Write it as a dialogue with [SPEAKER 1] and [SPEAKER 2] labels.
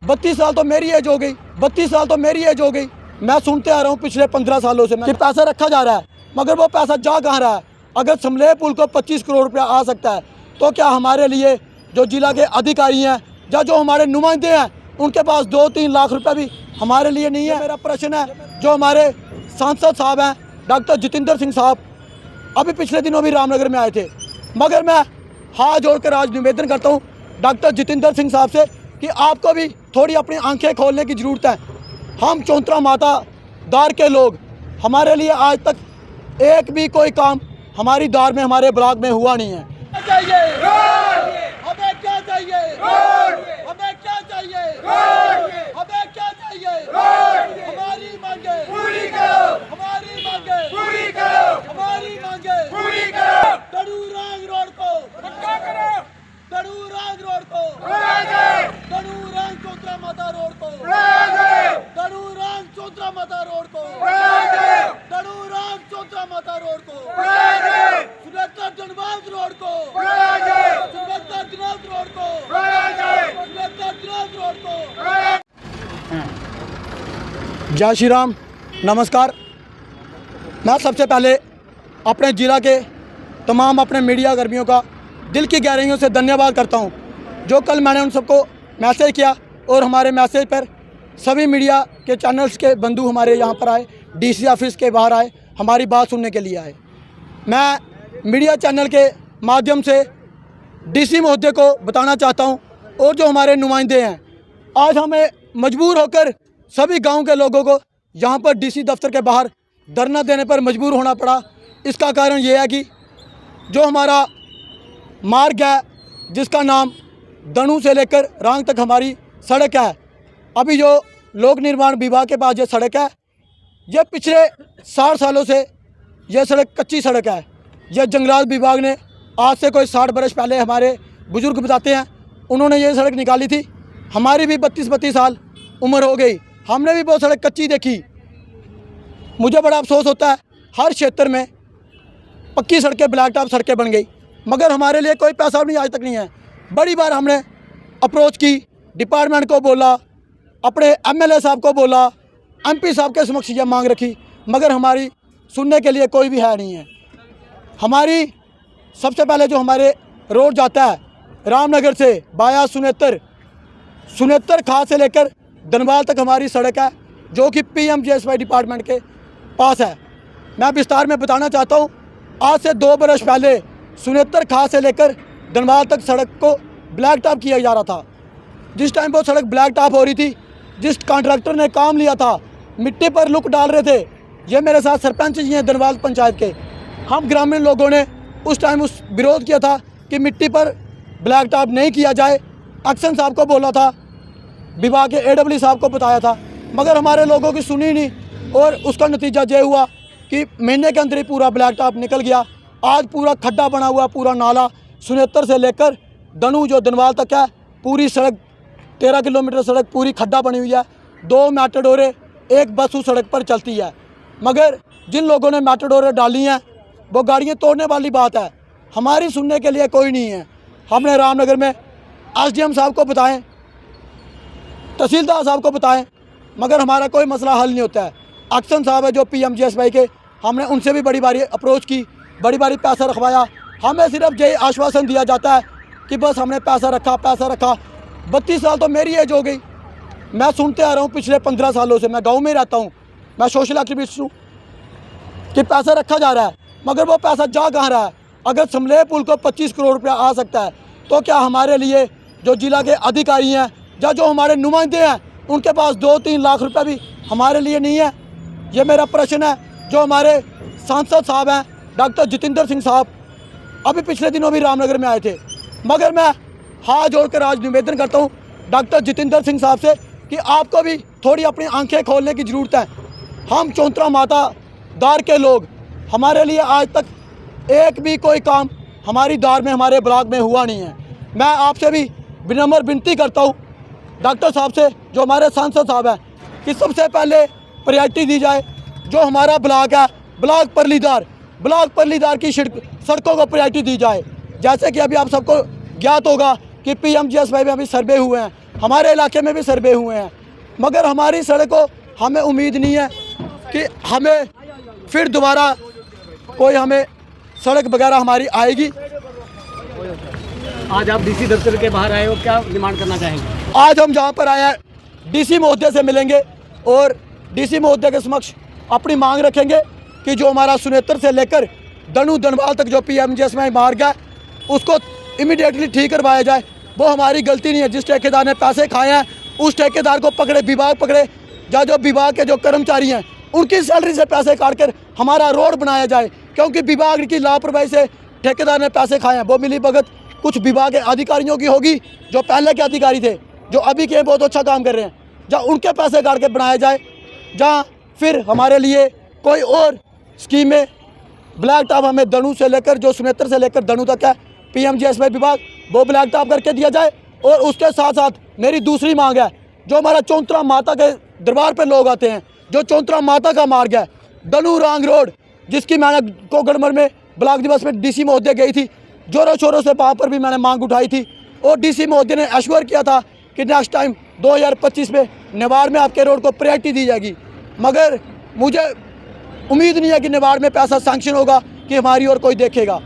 [SPEAKER 1] 32 साल तो मेरी एज हो गई, 32 साल तो मेरी एज हो गई। मैं सुनते आ रहा हूँ पिछले 15 सालों से कि पैसा रखा जा रहा है, मगर वो पैसा जा कहाँ रहा है। अगर समले पुल को 25 करोड़ रुपया आ सकता है तो क्या हमारे लिए जो जिला के अधिकारी हैं या जो हमारे नुमाइंदे हैं उनके पास 2-3 लाख रुपया भी हमारे लिए नहीं है। मेरा प्रश्न है, जो हमारे सांसद साहब हैं डॉक्टर जितेंद्र सिंह साहब, अभी पिछले दिनों भी रामनगर में आए थे, मगर मैं हाथ जोड़कर आज निवेदन करता हूँ डॉक्टर जितेंद्र सिंह साहब से कि आपको भी थोड़ी अपनी आंखें खोलने की ज़रूरत है। हम चौंतरा माता दार के लोग, हमारे लिए आज तक एक भी कोई काम हमारी दार में, हमारे ब्लॉक में हुआ नहीं है। हमें क्या चाहिए? हमें क्या चाहिए? हमें क्या चाहिए? हमारी मांगे पूरी करो, हमारी मांगे पूरी करो, हमारी मांगे पूरी करो। तड़ूरांग रोड को पक्का करो, तड़ूरांग रोड को तड़ूरांग चौतरा माता रोड को तड़ूरांग चौतरा माता रोड को तड़ूरांग चौतरा माता रोड को सुनेतर जनवाद रोड को सुनेतर जनवाद रोड को सुनेतर जनवाद रोड को। जय श्री राम, नमस्कार। मैं सबसे पहले अपने ज़िला के तमाम अपने मीडिया कर्मियों का दिल की गहराइयों से धन्यवाद करता हूं, जो कल मैंने उन सबको मैसेज किया और हमारे मैसेज पर सभी मीडिया के चैनल्स के बंधु हमारे यहाँ पर आए, डीसी ऑफिस के बाहर आए, हमारी बात सुनने के लिए आए। मैं मीडिया चैनल के माध्यम से डीसी महोदय को बताना चाहता हूँ और जो हमारे नुमाइंदे हैं, आज हमें मजबूर होकर सभी गांव के लोगों को यहाँ पर डीसी दफ्तर के बाहर धरना देने पर मजबूर होना पड़ा। इसका कारण ये है कि जो हमारा मार्ग है जिसका नाम दनू से लेकर रांग तक हमारी सड़क है, अभी जो लोक निर्माण विभाग के पास ये सड़क है, ये पिछले 60 सालों से यह सड़क कच्ची सड़क है। यह जंगलात विभाग ने आज से कोई 60 बरस पहले, हमारे बुजुर्ग बताते हैं, उन्होंने ये सड़क निकाली थी। हमारी भी 32 साल उम्र हो गई, हमने भी बहुत सड़क कच्ची देखी। मुझे बड़ा अफसोस होता है, हर क्षेत्र में पक्की सड़कें, ब्लैक टॉप सड़कें बन गई, मगर हमारे लिए कोई पैसा नहीं आज तक नहीं है। बड़ी बार हमने अप्रोच की, डिपार्टमेंट को बोला, अपने एमएलए साहब को बोला, एमपी साहब के समक्ष ये मांग रखी, मगर हमारी सुनने के लिए कोई भी है नहीं है। हमारी सबसे पहले जो हमारे रोड जाता है रामनगर से बाया सुनेतर खास से लेकर धनबाद तक हमारी सड़क है, जो कि PMGSY डिपार्टमेंट के पास है। मैं विस्तार में बताना चाहता हूँ, आज से 2 बरस पहले सुनेतर खास से लेकर धनबाद तक सड़क को ब्लैक टॉप किया जा रहा था। जिस टाइम वो सड़क ब्लैक टॉप हो रही थी, जिस कॉन्ट्रैक्टर ने काम लिया था, मिट्टी पर लुक डाल रहे थे। ये मेरे साथ सरपंच जी हैं धनबाद पंचायत के। हम ग्रामीण लोगों ने उस टाइम उस विरोध किया था कि मिट्टी पर ब्लैक टॉप नहीं किया जाए। एक्शन साहब को बोला था, विभाग के AW साहब को बताया था, मगर हमारे लोगों की सुनी नहीं और उसका नतीजा ये हुआ कि महीने के अंदर ही पूरा ब्लैक टॉप निकल गया। आज पूरा खड्डा बना हुआ, पूरा नाला सुनेतर से लेकर दनू जो धनबाद तक है, पूरी सड़क 13 किलोमीटर सड़क पूरी खड्डा बनी हुई है। 2 मैटाडोरें, एक बस उस सड़क पर चलती है, मगर जिन लोगों ने मैटाडोरें डाली हैं वो गाड़ियाँ तोड़ने वाली बात है। हमारी सुनने के लिए कोई नहीं है। हमने रामनगर में SDM साहब को बताएं, तहसीलदार साहब को बताएं, मगर हमारा कोई मसला हल नहीं होता है। एक्शन साहब है जो PMGSY के, हमने उनसे भी बड़ी बारी अप्रोच की, बड़ी बारी पैसा रखवाया। हमें सिर्फ यही आश्वासन दिया जाता है कि बस हमने पैसा रखा। 32 साल तो मेरी एज हो गई। मैं सुनते आ रहा हूँ पिछले 15 सालों से, मैं गांव में रहता हूँ, मैं सोशल एक्टिविस्ट हूँ, कि पैसा रखा जा रहा है, मगर वो पैसा जा कहाँ रहा है। अगर समले पुल को 25 करोड़ रुपया आ सकता है तो क्या हमारे लिए जो जिला के अधिकारी हैं या जो हमारे नुमाइंदे हैं उनके पास 2-3 लाख रुपया भी हमारे लिए नहीं है। ये मेरा प्रश्न है। जो हमारे सांसद साहब हैं डॉक्टर जितेंद्र सिंह साहब, अभी पिछले दिनों भी रामनगर में आए थे, मगर मैं हाथ जोड़कर आज निवेदन करता हूँ डॉक्टर जितेंद्र सिंह साहब से कि आपको भी थोड़ी अपनी आंखें खोलने की ज़रूरत है। हम चौंतरा माता दार के लोग, हमारे लिए आज तक एक भी कोई काम हमारी दार में, हमारे ब्लॉक में हुआ नहीं है। मैं आपसे भी विनम्र विनती करता हूँ डॉक्टर साहब से, जो हमारे सांसद साहब हैं, कि सबसे पहले प्रायोरिटी दी जाए। जो हमारा ब्लॉक है, ब्लॉक परलीदार की सड़कों को प्रायोरिटी दी जाए। जैसे कि अभी आप सबको ज्ञात होगा कि PMGSY में अभी सर्वे हुए हैं, हमारे इलाके में भी सर्वे हुए हैं, मगर हमारी सड़क को हमें उम्मीद नहीं है कि हमें फिर दोबारा कोई हमें सड़क वगैरह हमारी आएगी।
[SPEAKER 2] आज आप डीसी दफ्तर के बाहर आए हो, क्या डिमांड करना चाहेंगे?
[SPEAKER 1] आज हम जहाँ पर आए हैं डीसी महोदय से मिलेंगे और डीसी महोदय के समक्ष अपनी मांग रखेंगे कि जो हमारा सुनेत्र से लेकर दनू धनवाल तक जो PMGSY मार्ग है उसको इमीडिएटली ठीक करवाया जाए। वो हमारी गलती नहीं है, जिस ठेकेदार ने पैसे खाए हैं उस ठेकेदार को पकड़े, विभाग पकड़े, या जो विभाग के जो कर्मचारी हैं उनकी सैलरी से पैसे काट कर हमारा रोड बनाया जाए, क्योंकि विभाग की लापरवाही से ठेकेदार ने पैसे खाए हैं। वो मिली भगत कुछ विभाग के अधिकारियों की होगी, जो पहले के अधिकारी थे, जो अभी के बहुत अच्छा काम कर रहे हैं, जहाँ उनके पैसे काट के बनाया जाए, जहाँ फिर हमारे लिए कोई और स्कीमें ब्लैक टॉप हमें दनू से लेकर जो सुनेत्र से लेकर दनू तक है PMGSY विभाग वो ब्लैक टॉप करके दिया जाए। और उसके साथ साथ मेरी दूसरी मांग है, जो हमारा चौंतरा माता के दरबार पर लोग आते हैं, जो चौंतरा माता का मार्ग है दनू रांग रोड, जिसकी मैंने कोगड़मर में ब्लॉक दिवस में डीसी महोदय गई थी, जोरों शोरों से वहाँ पर भी मैंने मांग उठाई थी और डीसी महोदय ने एश्योर किया था कि नेक्स्ट टाइम 2025 में निवाड़ में आपके रोड को प्रायोरिटी दी जाएगी। मगर मुझे उम्मीद नहीं है कि निवाड़ में पैसा सैंक्शन होगा कि हमारी और कोई देखेगा।